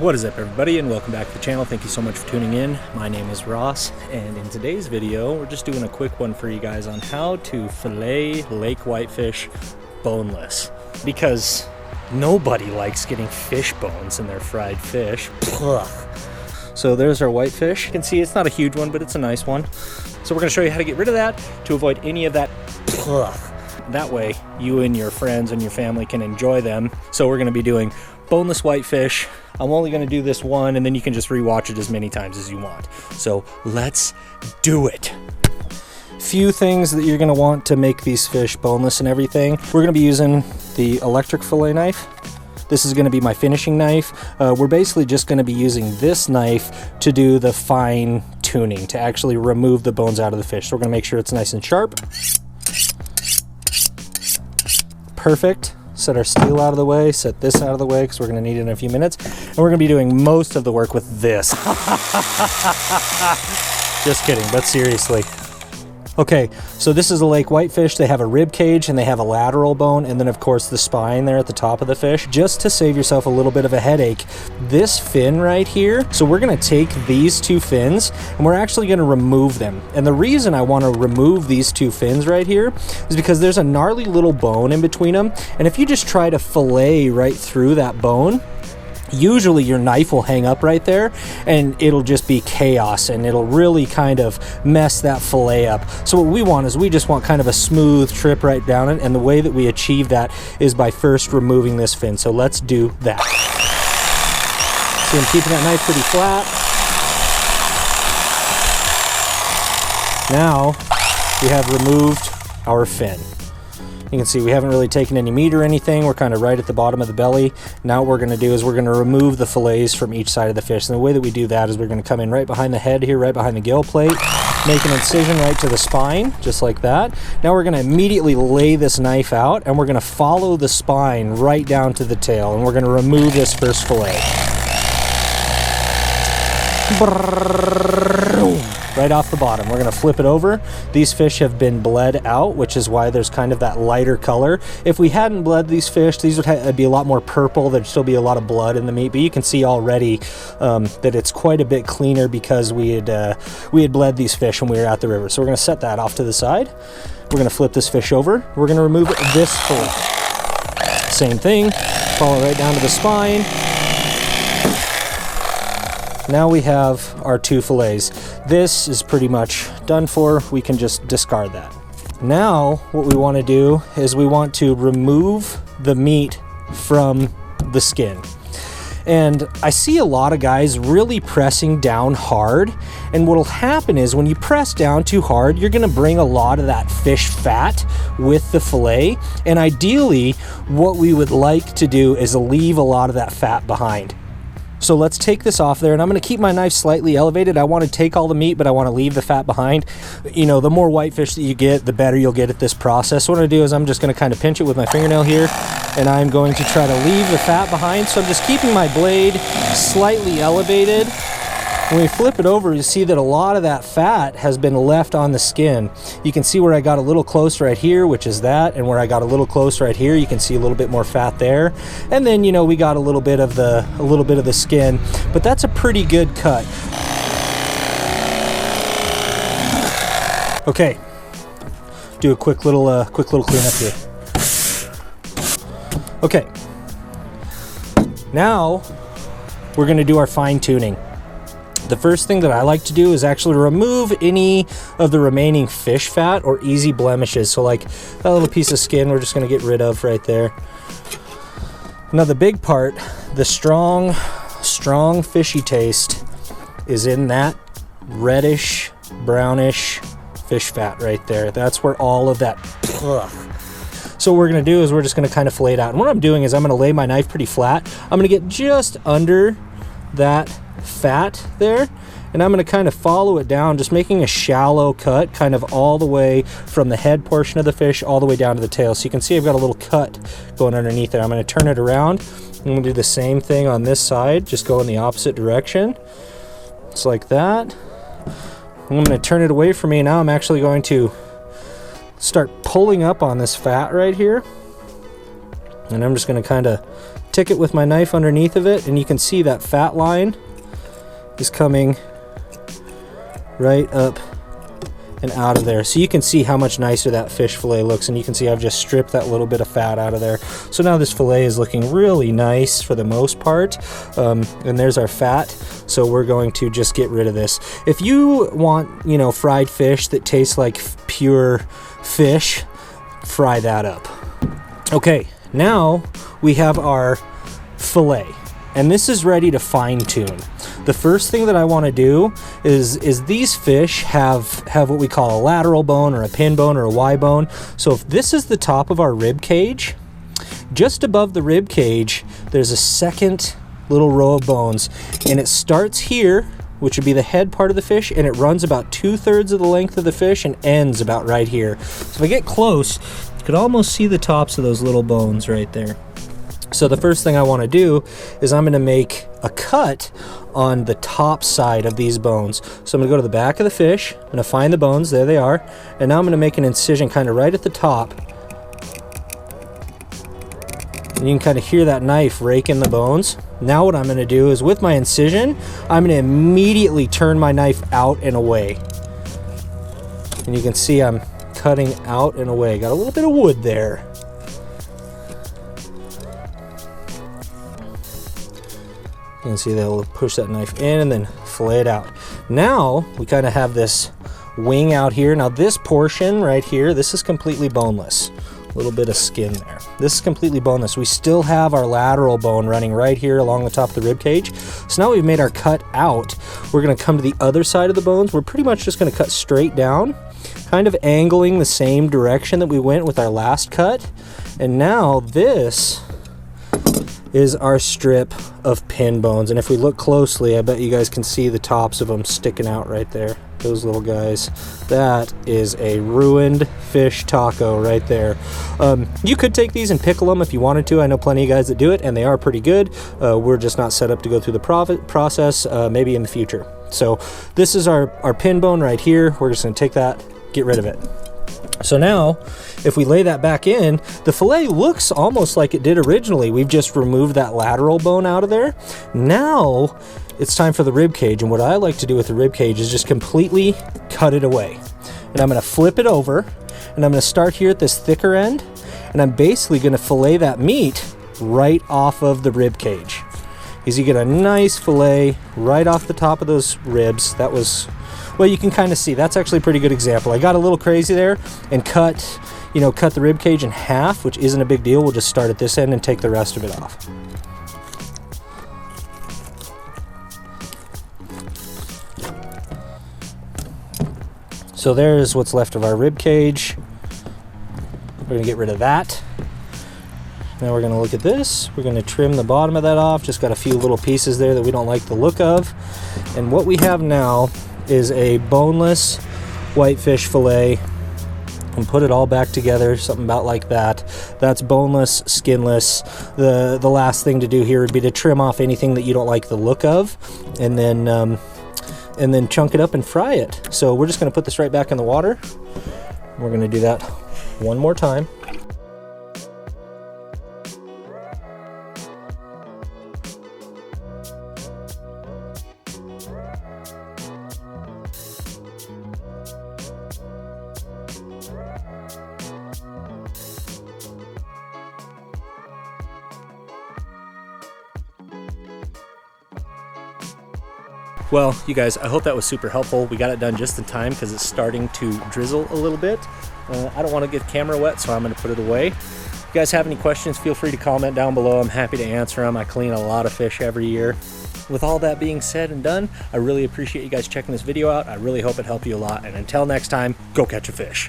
What is up, everybody, and welcome back to the channel. Thank you so much for tuning in. My name is Ross, and in today's video we're just doing a quick one for you guys on how to fillet lake whitefish boneless, because nobody likes getting fish bones in their fried fish. Ugh. So there's our whitefish. You can see it's not a huge one, but it's a nice one. So we're going to show you how to get rid of that to avoid any of that. Ugh. That way you and your friends and your family can enjoy them. So we're going to be doing boneless whitefish. I'm only going to do this one, and then you can just rewatch it as many times as you want. So let's do it. Few things that you're going to want to make these fish boneless and everything. We're going to be using the electric fillet knife. This is going to be my finishing knife. We're basically just going to be using this knife to do the fine tuning, to actually remove the bones out of the fish. So we're going to make sure it's nice and sharp. Perfect. Set our steel out of the way, set this out of the way because we're going to need it in a few minutes. And we're going to be doing most of the work with this. Just kidding, but seriously. Okay, so this is a lake whitefish. They have a rib cage and they have a lateral bone, and then of course the spine there at the top of the fish. Just to save yourself a little bit of a headache, this fin right here, so we're going to take these two fins and we're actually going to remove them. And the reason I want to remove these two fins right here is because there's a gnarly little bone in between them, and if you just try to fillet right through that bone, usually your knife will hang up right there and it'll just be chaos, and it'll really kind of mess that fillet up. So what we want is we just want kind of a smooth trip right down it, and the way that we achieve that is by first removing this fin. So let's do that. So I'm keeping that knife pretty flat. Now we have removed our fin. You can see we haven't really taken any meat or anything. We're kind of right at the bottom of the belly. Now what we're going to do is we're going to remove the fillets from each side of the fish. And the way that we do that is we're going to come in right behind the head here, right behind the gill plate, make an incision right to the spine, just like that. Now we're going to immediately lay this knife out, and we're going to follow the spine right down to the tail, and we're going to remove this first fillet. Right off the bottom. We're going to flip it over. These fish have been bled out, which is why there's kind of that lighter color. If we hadn't bled these fish, these would be a lot more purple. There'd still be a lot of blood in the meat, but you can see already that it's quite a bit cleaner because we had bled these fish when we were at the river. So we're going to set that off to the side. We're going to flip this fish over. We're going to remove this fillet. Same thing. Follow right down to the spine. Now we have our two fillets. This is pretty much done for. We can just discard that. Now what we want to do is we want to remove the meat from the skin. And I see a lot of guys really pressing down hard, and what'll happen is when you press down too hard, you're going to bring a lot of that fish fat with the fillet, and ideally what we would like to do is leave a lot of that fat behind. So let's take this off there, and I'm going to keep my knife slightly elevated. I want to take all the meat, but I want to leave the fat behind. You know, the more whitefish that you get, the better you'll get at this process. So what I'm going to do is I'm just going to kind of pinch it with my fingernail here, and I'm going to try to leave the fat behind. So I'm just keeping my blade slightly elevated. When we flip it over, you see that a lot of that fat has been left on the skin. You can see where I got a little close right here, which is that, and where I got a little close right here, you can see a little bit more fat there. And then, you know, we got a little bit of the skin, but that's a pretty good cut. Okay, do a quick little cleanup here. Okay, now we're going to do our fine tuning. The first thing that I like to do is actually remove any of the remaining fish fat or easy blemishes. So like that little piece of skin, we're just going to get rid of right there. Now the big part, the strong fishy taste, is in that reddish, brownish fish fat right there. That's where all of that. So what we're going to do is we're just going to kind of fillet it out. And what I'm doing is I'm going to lay my knife pretty flat. I'm going to get just under that fat there, and I'm going to kind of follow it down, just making a shallow cut kind of all the way from the head portion of the fish all the way down to the tail. So you can see I've got a little cut going underneath there. I'm going to turn it around. I'm going to do the same thing on this side, just go in the opposite direction. It's like that. I'm going to turn it away from me. Now I'm actually going to start pulling up on this fat right here, and I'm just going to kind of tick it with my knife underneath of it, and you can see that fat line is coming right up and out of there. So you can see how much nicer that fish fillet looks, and you can see I've just stripped that little bit of fat out of there. So now this fillet is looking really nice for the most part, and there's our fat. So we're going to just get rid of this. If you want, you know, fried fish that tastes like pure fish, fry that up. Okay, now we have our fillet, and this is ready to fine tune. The first thing that I want to do is these fish have what we call a lateral bone or a pin bone or a Y bone. So if this is the top of our rib cage, just above the rib cage, there's a second little row of bones, and it starts here, which would be the head part of the fish, and it runs about 2/3 of the length of the fish and ends about right here. So if I get close, you could almost see the tops of those little bones right there. So the first thing I want to do is I'm going to make a cut on the top side of these bones. So I'm going to go to the back of the fish, I'm going to find the bones, there they are, and now I'm going to make an incision kind of right at the top. And you can kind of hear that knife rake in the bones. Now what I'm going to do is with my incision, I'm going to immediately turn my knife out and away. And you can see I'm cutting out and away. Got a little bit of wood there. You can see that we'll push that knife in and then fillet it out. Now we kind of have this wing out here. Now this portion right here, this is completely boneless. A little bit of skin there. This is completely boneless. We still have our lateral bone running right here along the top of the rib cage. So now we've made our cut out. We're going to come to the other side of the bones. We're pretty much just going to cut straight down, kind of angling the same direction that we went with our last cut. And now this is our strip of pin bones, and if we look closely, I bet you guys can see the tops of them sticking out right there, those little guys. That is a ruined fish taco right there. You could take these and pickle them if you wanted to. I know plenty of guys that do it, and they are pretty good. We're just not set up to go through the process, maybe in the future. So this is our pin bone right here. We're just going to take that, get rid of it. So now, if we lay that back in, the fillet looks almost like it did originally. We've just removed that lateral bone out of there. Now, it's time for the rib cage, and what I like to do with the rib cage is just completely cut it away. And I'm going to flip it over, and I'm going to start here at this thicker end, and I'm basically going to fillet that meat right off of the rib cage. Because you get a nice fillet right off the top of those ribs. That was... well, you can kind of see that's actually a pretty good example. I got a little crazy there and cut the rib cage in half, which isn't a big deal. We'll just start at this end and take the rest of it off. So there's what's left of our rib cage. We're gonna get rid of that. Now we're gonna look at this. We're gonna trim the bottom of that off. Just got a few little pieces there that we don't like the look of. And what we have now is a boneless whitefish fillet, and put it all back together, something about like that. That's boneless, skinless. The last thing to do here would be to trim off anything that you don't like the look of, and then chunk it up and fry it. So we're just going to put this right back in the water. We're going to do that one more time. Well, you guys, I hope that was super helpful. We got it done just in time because it's starting to drizzle a little bit. I don't want to get camera wet, so I'm going to put it away. If you guys have any questions, feel free to comment down below. I'm happy to answer them. I clean a lot of fish every year. With all that being said and done, I really appreciate you guys checking this video out. I really hope it helped you a lot. And until next time, go catch a fish.